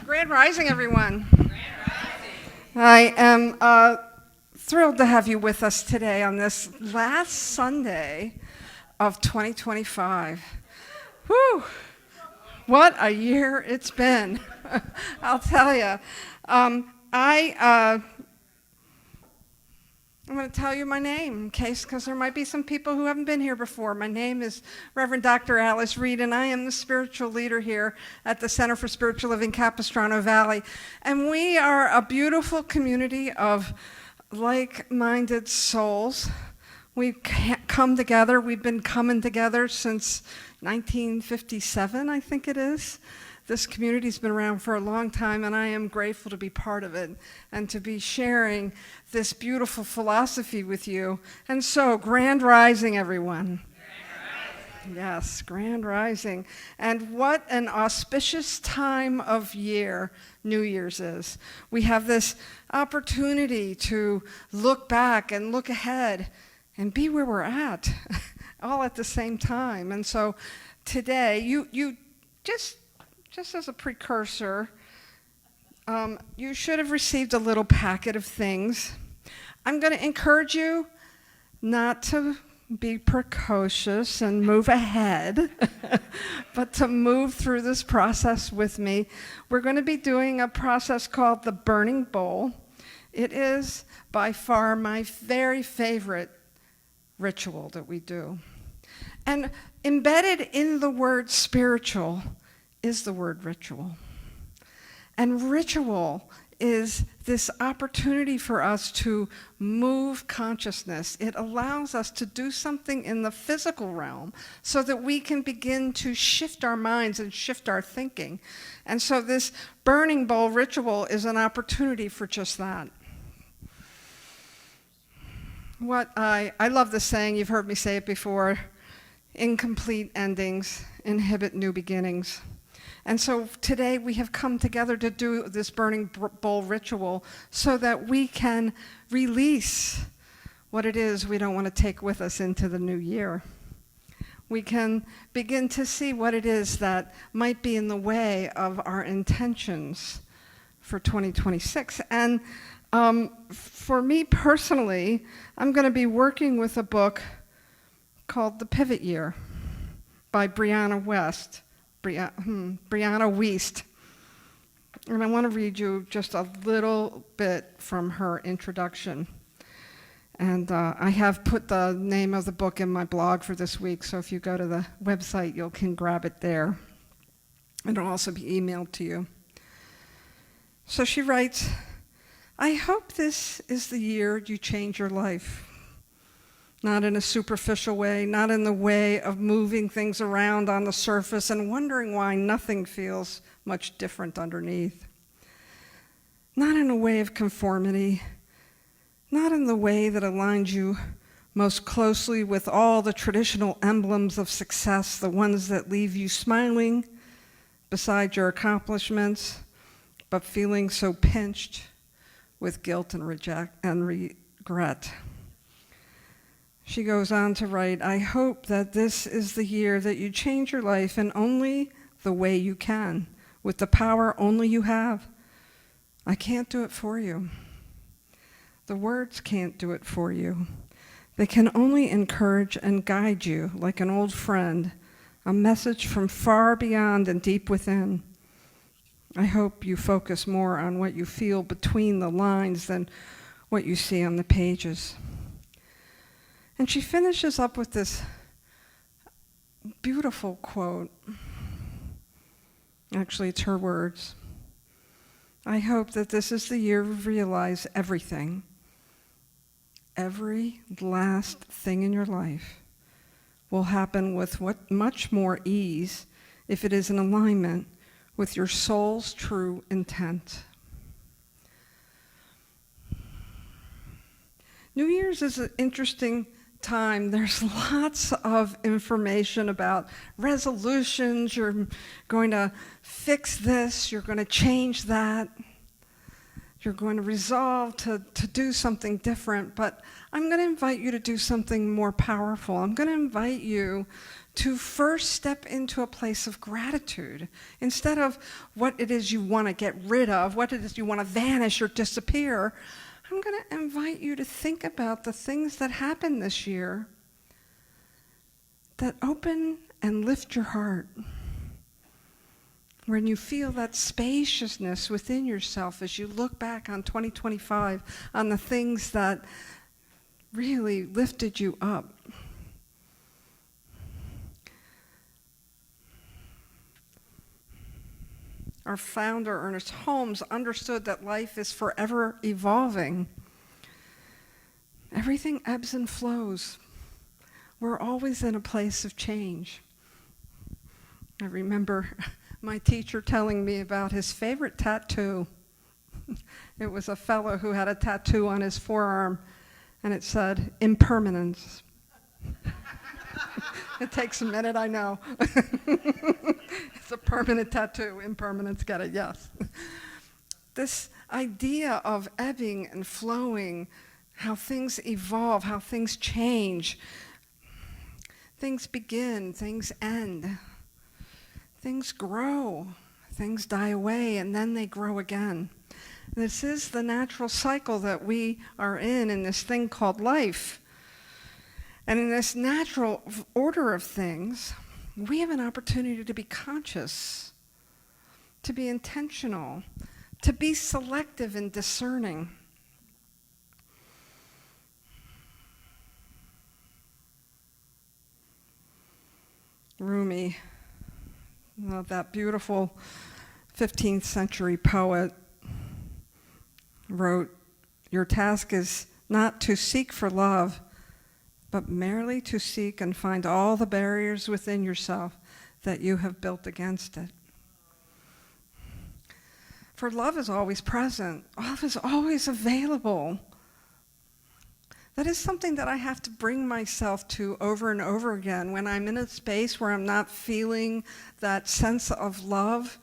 Grand Rising, everyone. I am thrilled to have you with us today on this last Sunday of 2025. Whew, what a year it's been. I'll tell you. I'm going to tell you my name because there might be some people who haven't been here before. My name is Reverend Dr. Alice Reid, and I am the spiritual leader here at the Center for Spiritual Living, Capistrano Valley. And we are a beautiful community of like-minded souls. We come together. We've been coming together since 1957, I think it is. This community's been around for a long time, and I am grateful to be part of it and to be sharing this beautiful philosophy with you. And so, Grand Rising, everyone. Grand Rising. Yes, Grand Rising. And what an auspicious time of year New Year's is. We have this opportunity to look back and look ahead and be where we're at, all at the same time. And so today, you just as a precursor, you should have received a little packet of things. I'm going to encourage you not to be precocious and move ahead, but to move through this process with me. We're going to be doing a process called the burning bowl. It is by far my very favorite ritual that we do. And embedded in the word spiritual is the word ritual. And ritual is this opportunity for us to move consciousness. It allows us to do something in the physical realm so that we can begin to shift our minds and shift our thinking. And so this burning bowl ritual is an opportunity for just that. I love this saying, you've heard me say it before, incomplete endings inhibit new beginnings. And so today we have come together to do this burning bowl ritual so that we can release what it is we don't want to take with us into the new year. We can begin to see what it is that might be in the way of our intentions for 2026. And for me personally, I'm going to be working with a book called The Pivot Year by Brianna Wiest. And I want to read you just a little bit from her introduction. And I have put the name of the book in my blog for this week, so if you go to the website, you can grab it there. It'll also be emailed to you. So she writes, I hope this is the year you change your life. Not in a superficial way, not in the way of moving things around on the surface and wondering why nothing feels much different underneath. Not in a way of conformity, not in the way that aligns you most closely with all the traditional emblems of success, the ones that leave you smiling beside your accomplishments, but feeling so pinched with guilt and regret. She goes on to write, I hope that this is the year that you change your life in only the way you can, with the power only you have. I can't do it for you. The words can't do it for you. They can only encourage and guide you like an old friend, a message from far beyond and deep within. I hope you focus more on what you feel between the lines than what you see on the pages. And she finishes up with this beautiful quote. Actually, it's her words. I hope that this is the year we realize everything, every last thing in your life will happen with much more ease if it is in alignment with your soul's true intent. New Year's is an interesting time. There's lots of information about resolutions. You're going to fix this. You're going to change that. You're going to resolve to do something different. But I'm going to invite you to do something more powerful. I'm going to invite you to first step into a place of gratitude instead of what it is you want to get rid of, what it is you want to vanish or disappear. I'm going to invite you to think about the things that happened this year that open and lift your heart. When you feel that spaciousness within yourself as you look back on 2025, on the things that really lifted you up. Our founder, Ernest Holmes, understood that life is forever evolving. Everything ebbs and flows. We're always in a place of change. I remember my teacher telling me about his favorite tattoo. It was a fellow who had a tattoo on his forearm, and it said, "Impermanence." It takes a minute, I know. It's a permanent tattoo. Impermanence, get it, yes. This idea of ebbing and flowing, how things evolve, how things change. Things begin, things end. Things grow, things die away, and then they grow again. This is the natural cycle that we are in this thing called life. And in this natural order of things, we have an opportunity to be conscious, to be intentional, to be selective and discerning. Rumi, that beautiful 15th century poet, wrote, "Your task is not to seek for love, but merely to seek and find all the barriers within yourself that you have built against it." For love is always present. Love is always available. That is something that I have to bring myself to over and over again. When I'm in a space where I'm not feeling that sense of love,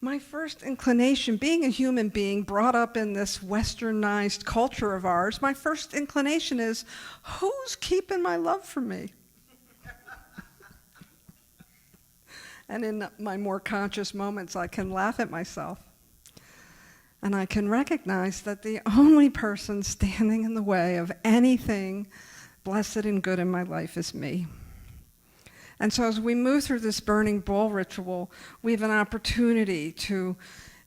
my first inclination, being a human being brought up in this westernized culture of ours, my first inclination is, who's keeping my love from me? And in my more conscious moments, I can laugh at myself. And I can recognize that the only person standing in the way of anything blessed and good in my life is me. And so as we move through this burning bowl ritual, we have an opportunity to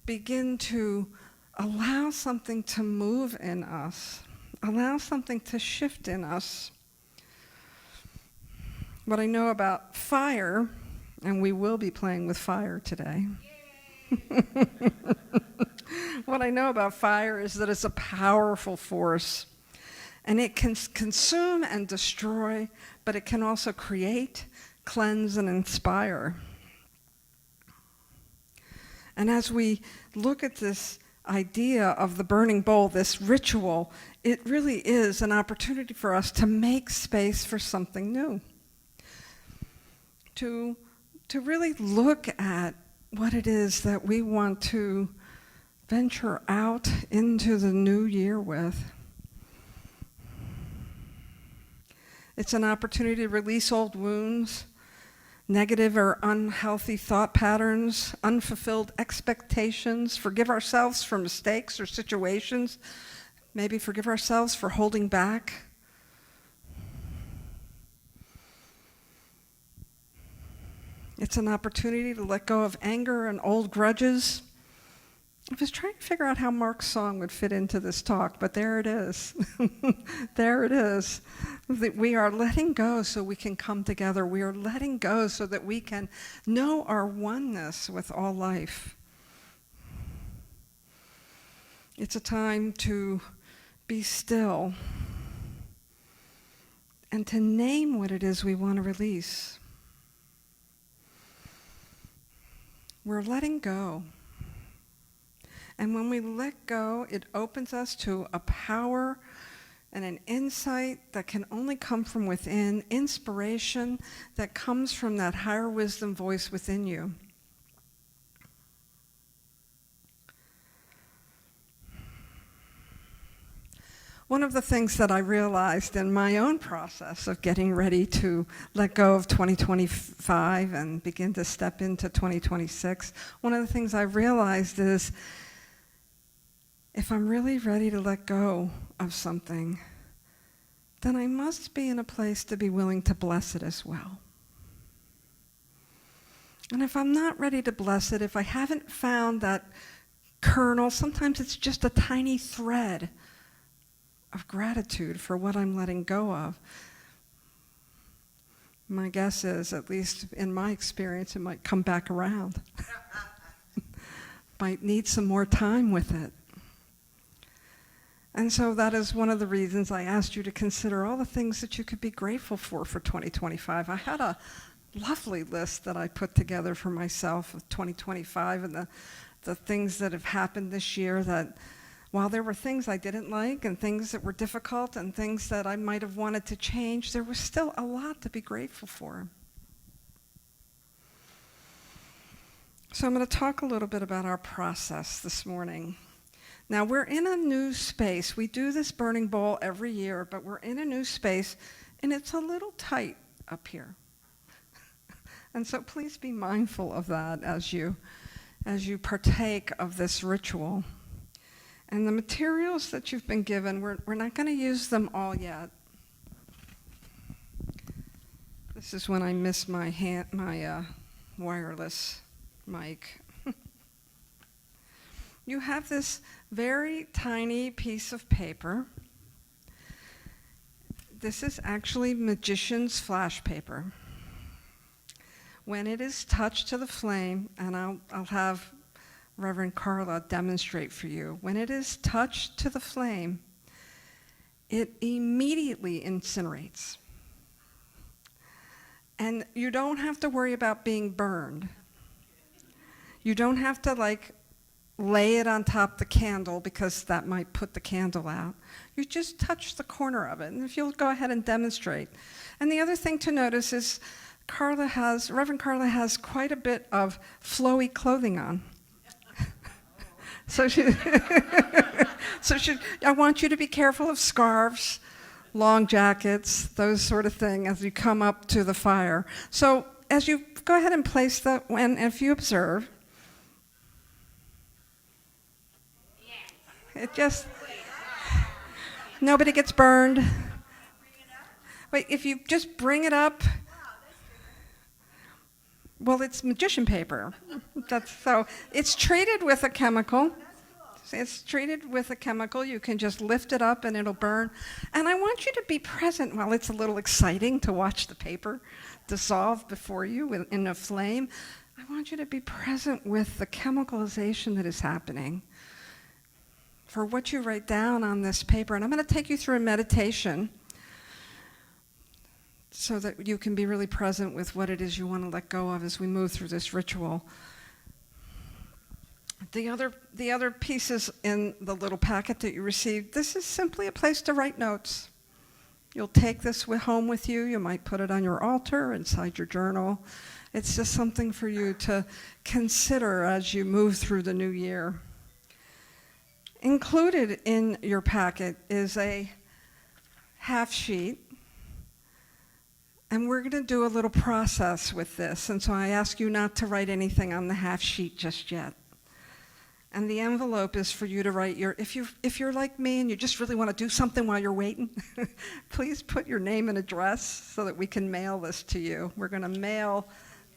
begin to allow something to move in us, allow something to shift in us. What I know about fire, and we will be playing with fire today. What I know about fire is that it's a powerful force, and it can consume and destroy, but it can also create, cleanse, and inspire. And as we look at this idea of the burning bowl, this ritual, it really is an opportunity for us to make space for something new. To really look at what it is that we want to venture out into the new year with. It's an opportunity to release old wounds, negative or unhealthy thought patterns, unfulfilled expectations, forgive ourselves for mistakes or situations, maybe forgive ourselves for holding back. It's an opportunity to let go of anger and old grudges. I was trying to figure out how Mark's song would fit into this talk, but there it is. There it is. We are letting go so we can come together. We are letting go so that we can know our oneness with all life. It's a time to be still and to name what it is we want to release. We're letting go. And when we let go, it opens us to a power and an insight that can only come from within, inspiration that comes from that higher wisdom voice within you. One of the things that I realized in my own process of getting ready to let go of 2025 and begin to step into 2026, one of the things I realized is if I'm really ready to let go of something, then I must be in a place to be willing to bless it as well. And if I'm not ready to bless it, if I haven't found that kernel, sometimes it's just a tiny thread of gratitude for what I'm letting go of. My guess is, at least in my experience, it might come back around. Might need some more time with it. And so that is one of the reasons I asked you to consider all the things that you could be grateful for 2025. I had a lovely list that I put together for myself of 2025 and the things that have happened this year that, while there were things I didn't like and things that were difficult and things that I might have wanted to change, there was still a lot to be grateful for. So I'm going to talk a little bit about our process this morning. Now, we're in a new space. We do this burning bowl every year, but we're in a new space, and it's a little tight up here. And so please be mindful of that as you partake of this ritual. And the materials that you've been given, we're not going to use them all yet. This is when I miss my wireless mic. You have this very tiny piece of paper. This is actually magician's flash paper. When it is touched to the flame, and I'll have Reverend Carla demonstrate for you. When it is touched to the flame, it immediately incinerates. And you don't have to worry about being burned. You don't have to lay it on top of the candle because that might put the candle out. You just touch the corner of it, and if you'll go ahead and demonstrate. And the other thing to notice is Reverend Carla has quite a bit of flowy clothing on. So I want you to be careful of scarves, long jackets, those sort of things as you come up to the fire. So as you go ahead and place that, and if you observe, it just, nobody gets burned. Wait, if you just bring it up, well, it's magician paper. So it's treated with a chemical. It's treated with a chemical. You can just lift it up and it'll burn. And I want you to be present while it's a little exciting to watch the paper dissolve before you in a flame. I want you to be present with the chemicalization that is happening for what you write down on this paper. And I'm going to take you through a meditation so that you can be really present with what it is you want to let go of as we move through this ritual. The other pieces in the little packet that you received, this is simply a place to write notes. You'll take this home with you. You might put it on your altar, inside your journal. It's just something for you to consider as you move through the new year. Included in your packet is a half sheet. And we're going to do a little process with this, and so I ask you not to write anything on the half sheet just yet. And the envelope is for you to write if you're like me and you just really want to do something while you're waiting, please put your name and address so that we can mail this to you. We're going to mail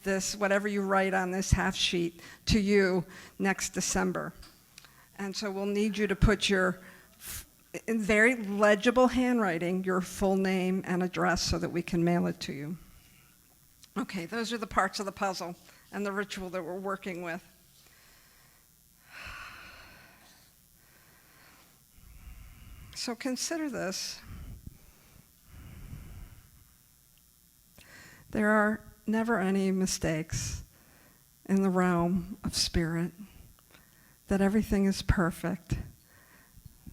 this, whatever you write on this half sheet, to you next December. And so we'll need you to put in very legible handwriting, your full name and address so that we can mail it to you. Okay, those are the parts of the puzzle and the ritual that we're working with. So consider this. There are never any mistakes in the realm of spirit, that everything is perfect,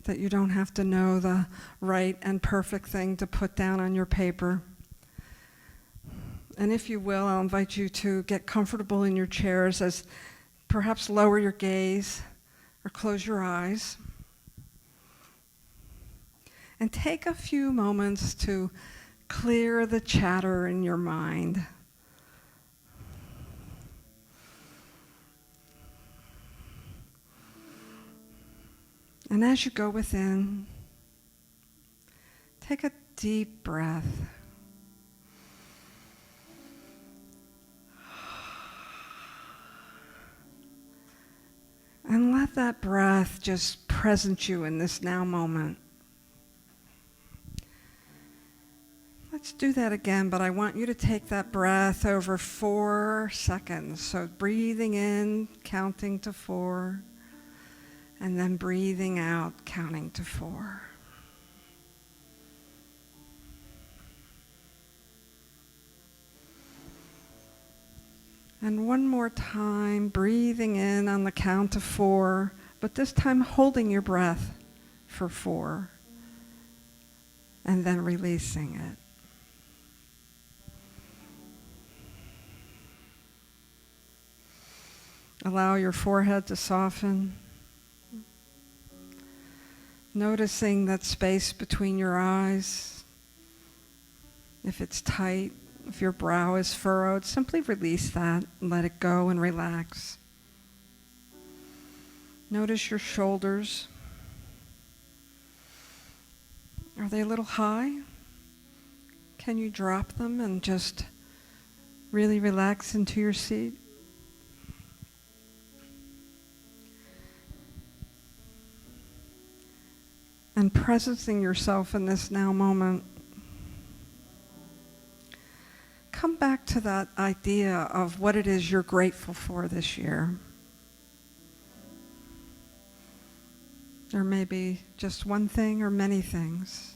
that you don't have to know the right and perfect thing to put down on your paper. And if you will, I'll invite you to get comfortable in your chairs as perhaps lower your gaze or close your eyes. And take a few moments to clear the chatter in your mind. And as you go within, take a deep breath. And let that breath just present you in this now moment. Let's do that again, but I want you to take that breath over 4 seconds. So breathing in, counting to 4, and then breathing out, counting to 4. And one more time, breathing in on the count of 4, but this time holding your breath for 4, and then releasing it. Allow your forehead to soften, noticing that space between your eyes. If it's tight, if your brow is furrowed, simply release that and let it go and relax. Notice your shoulders. Are they a little high? Can you drop them and just really relax into your seat? And presencing yourself in this now moment, come back to that idea of what it is you're grateful for this year. There may be just one thing or many things.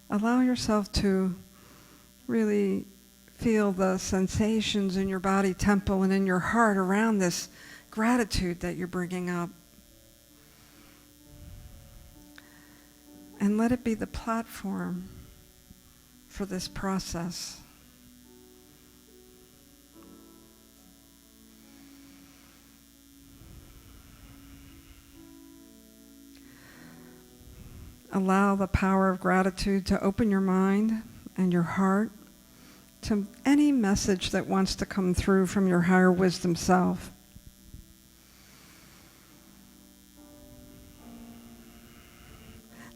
Allow yourself to really feel the sensations in your body temple and in your heart around this gratitude that you're bringing up. And let it be the platform for this process. Allow the power of gratitude to open your mind and your heart to any message that wants to come through from your higher wisdom self.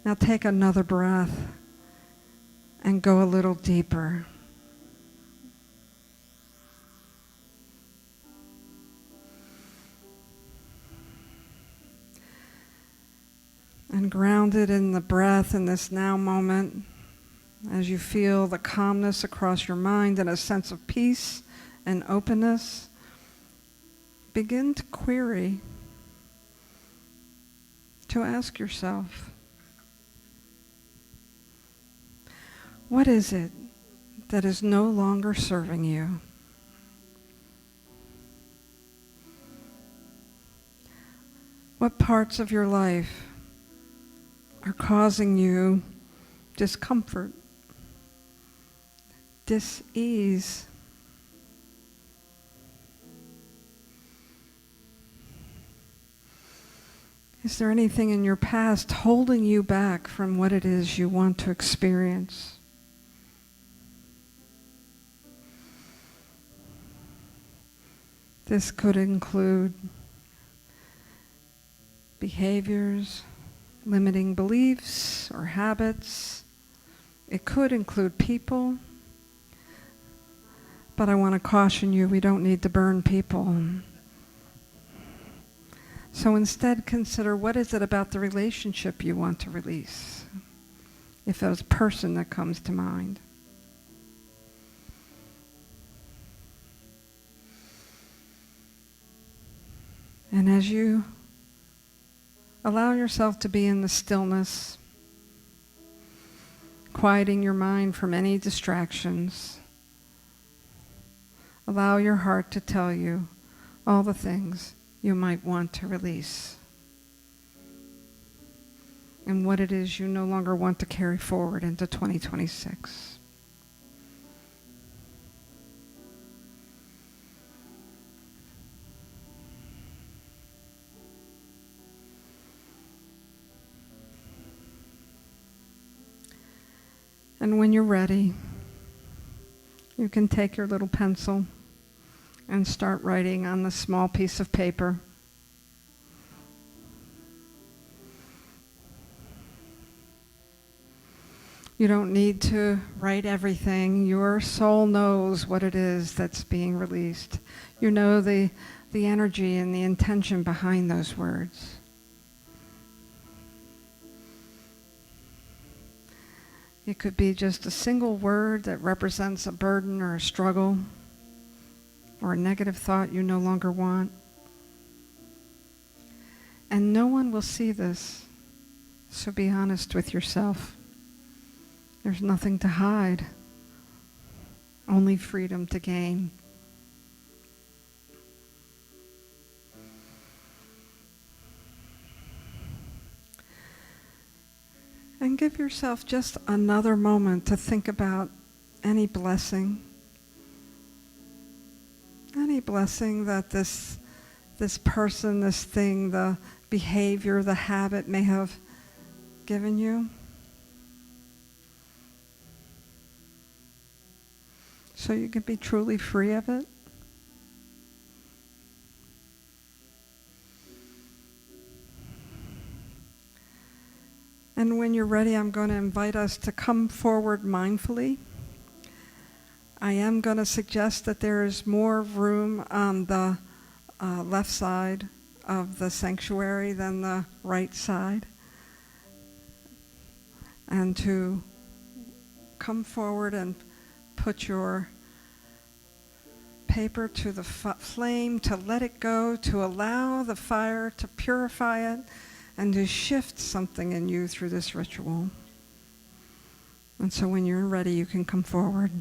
Now take another breath and go a little deeper. And grounded in the breath in this now moment, as you feel the calmness across your mind and a sense of peace and openness, begin to query, to ask yourself, what is it that is no longer serving you? What parts of your life are causing you discomfort, dis-ease? Is there anything in your past holding you back from what it is you want to experience? This could include behaviors, limiting beliefs or habits. It could include people. But I want to caution you, we don't need to burn people. So instead, consider, what is it about the relationship you want to release? If there's a person that comes to mind. And as you allow yourself to be in the stillness, quieting your mind from any distractions, allow your heart to tell you all the things you might want to release and what it is you no longer want to carry forward into 2026. And when you're ready, you can take your little pencil and start writing on the small piece of paper. You don't need to write everything. Your soul knows what it is that's being released. You know the energy and the intention behind those words. It could be just a single word that represents a burden or a struggle or a negative thought you no longer want. And no one will see this, so be honest with yourself. There's nothing to hide, only freedom to gain. And give yourself just another moment to think about any blessing that this person, this thing, the behavior, the habit may have given you. So you can be truly free of it. And when you're ready, I'm going to invite us to come forward mindfully. I am going to suggest that there is more room on the left side of the sanctuary than the right side. And to come forward and put your paper to the flame, to let it go, to allow the fire to purify it, and to shift something in you through this ritual. And so when you're ready, you can come forward.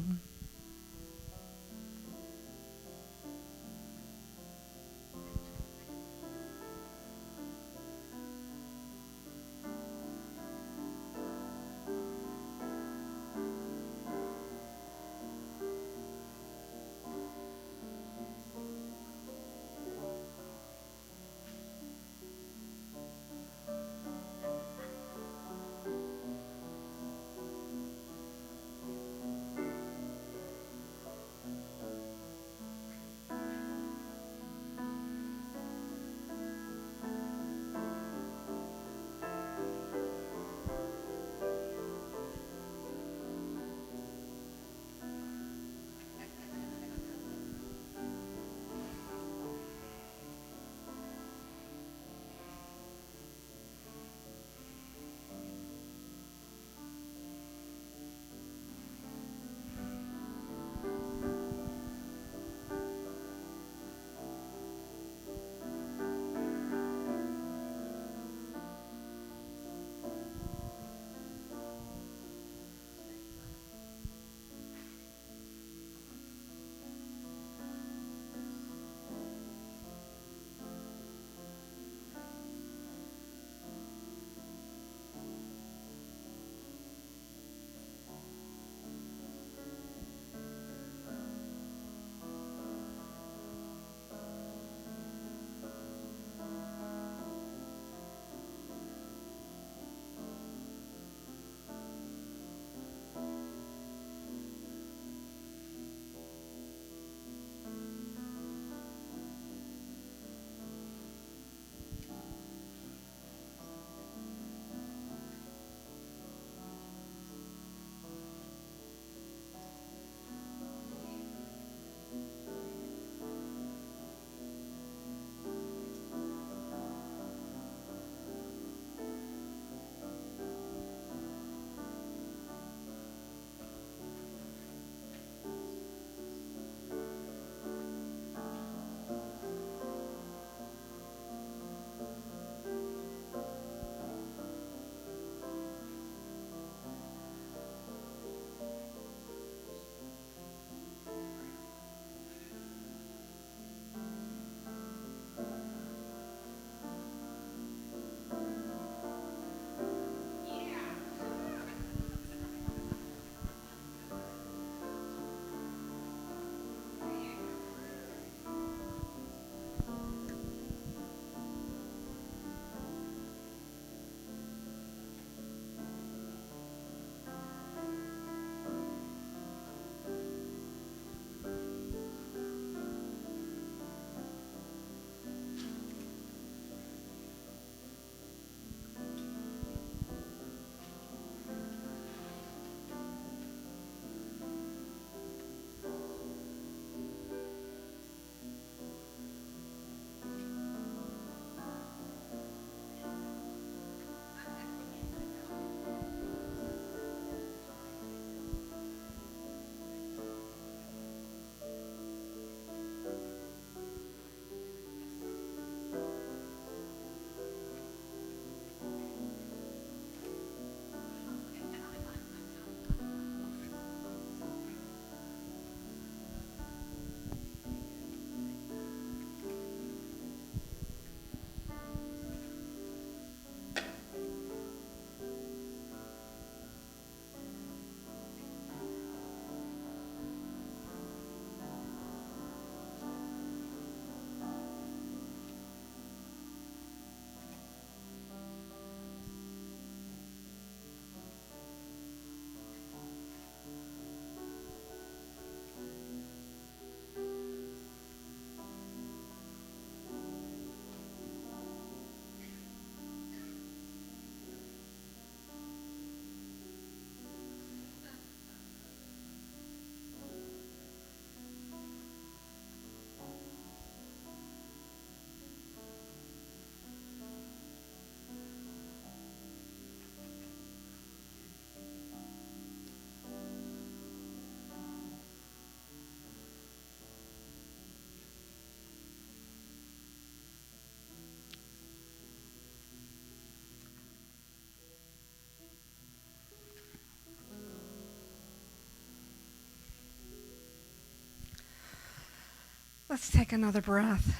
Let's take another breath.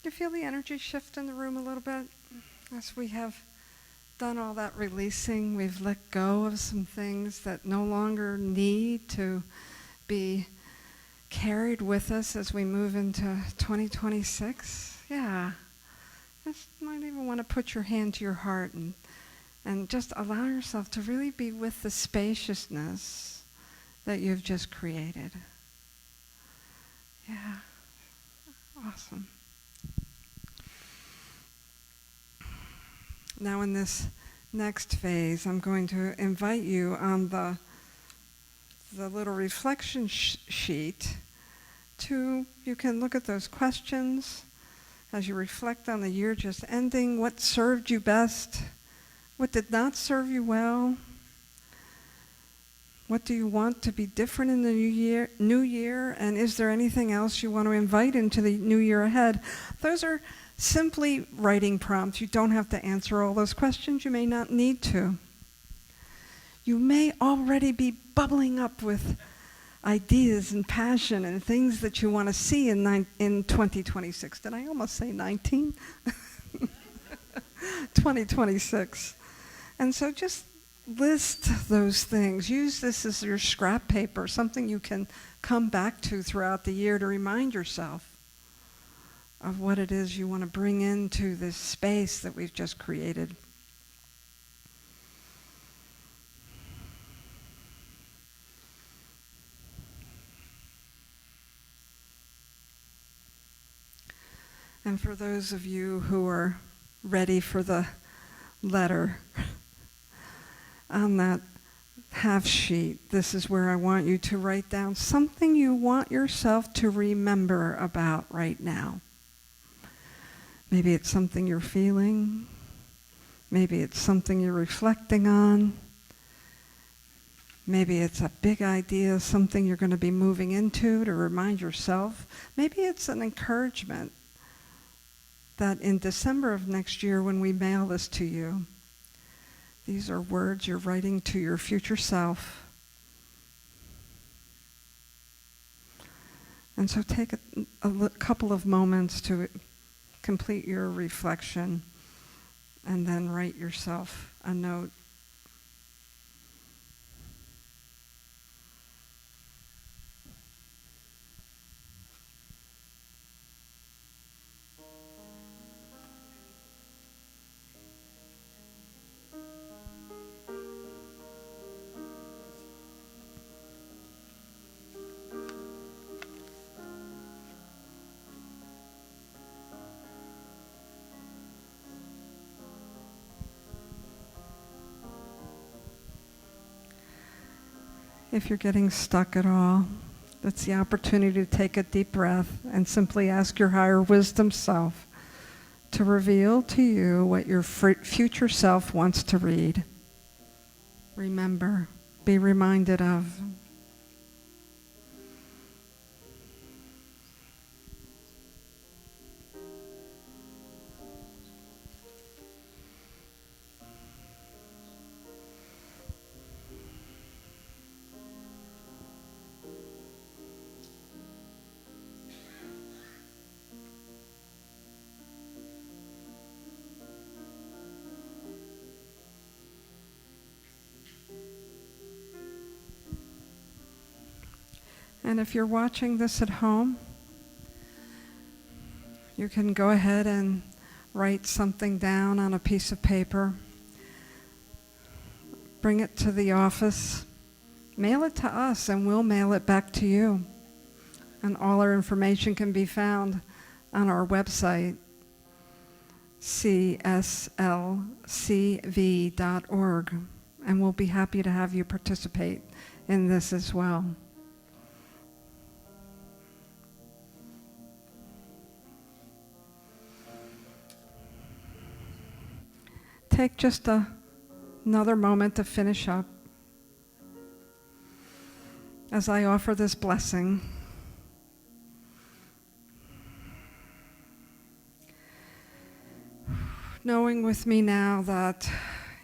You feel the energy shift in the room a little bit? As we have done all that releasing, we've let go of some things that no longer need to be carried with us as we move into 2026. Yeah. Just might even want to put your hand to your heart and just allow yourself to really be with the spaciousness that you've just created. Yeah. Awesome. Now in this next phase, I'm going to invite you on the little reflection sheet you can look at those questions as you reflect on the year just ending. What served you best? What did not serve you well? What do you want to be different in the new year? And is there anything else you want to invite into the new year ahead? Those are simply writing prompts. You don't have to answer all those questions. You may not need to. You may already be bubbling up with ideas and passion and things that you want to see in 2026. Did I almost say 19? 2026. And so just list those things. Use this as your scrap paper, something you can come back to throughout the year to remind yourself of what it is you want to bring into this space that we've just created. And for those of you who are ready for the letter, on that half sheet, this is where I want you to write down something you want yourself to remember about right now. Maybe it's something you're feeling. Maybe it's something you're reflecting on. Maybe it's a big idea, something you're going to be moving into to remind yourself. Maybe it's an encouragement that in December of next year when we mail this to you, these are words you're writing to your future self. And so take a couple of moments to complete your reflection and then write yourself a note. If you're getting stuck at all, it's the opportunity to take a deep breath and simply ask your higher wisdom self to reveal to you what your future self wants to read. Remember, be reminded of. And if you're watching this at home, you can go ahead and write something down on a piece of paper. Bring it to the office. Mail it to us, and we'll mail it back to you. And all our information can be found on our website, cslcv.org. And we'll be happy to have you participate in this as well. Take just another moment to finish up as I offer this blessing. Knowing with me now that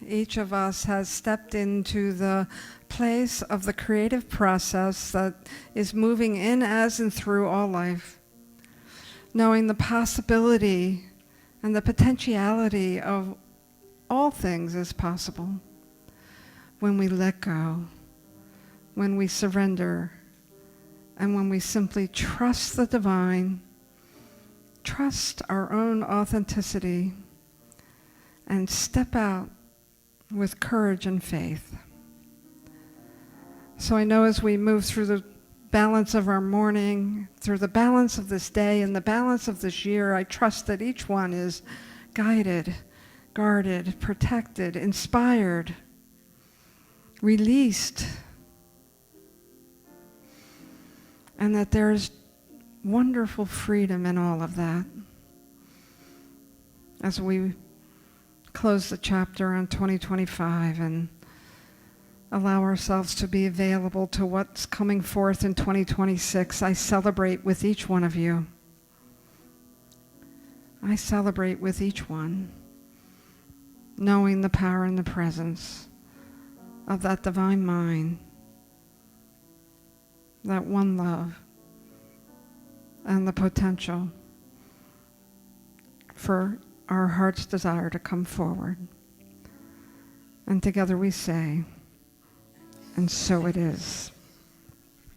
each of us has stepped into the place of the creative process that is moving in, as, and through all life, knowing the possibility and the potentiality of all things is possible when we let go, when we surrender, and when we simply trust the divine, trust our own authenticity, and step out with courage and faith. So I know as we move through the balance of our morning, through the balance of this day and the balance of this year, I trust that each one is guided, guarded, protected, inspired, released, and that there's wonderful freedom in all of that. As we close the chapter on 2025 and allow ourselves to be available to what's coming forth in 2026, I celebrate with each one of you. I celebrate with each one, knowing the power and the presence of that divine mind, that one love, and the potential for our heart's desire to come forward. And together we say, and so it is.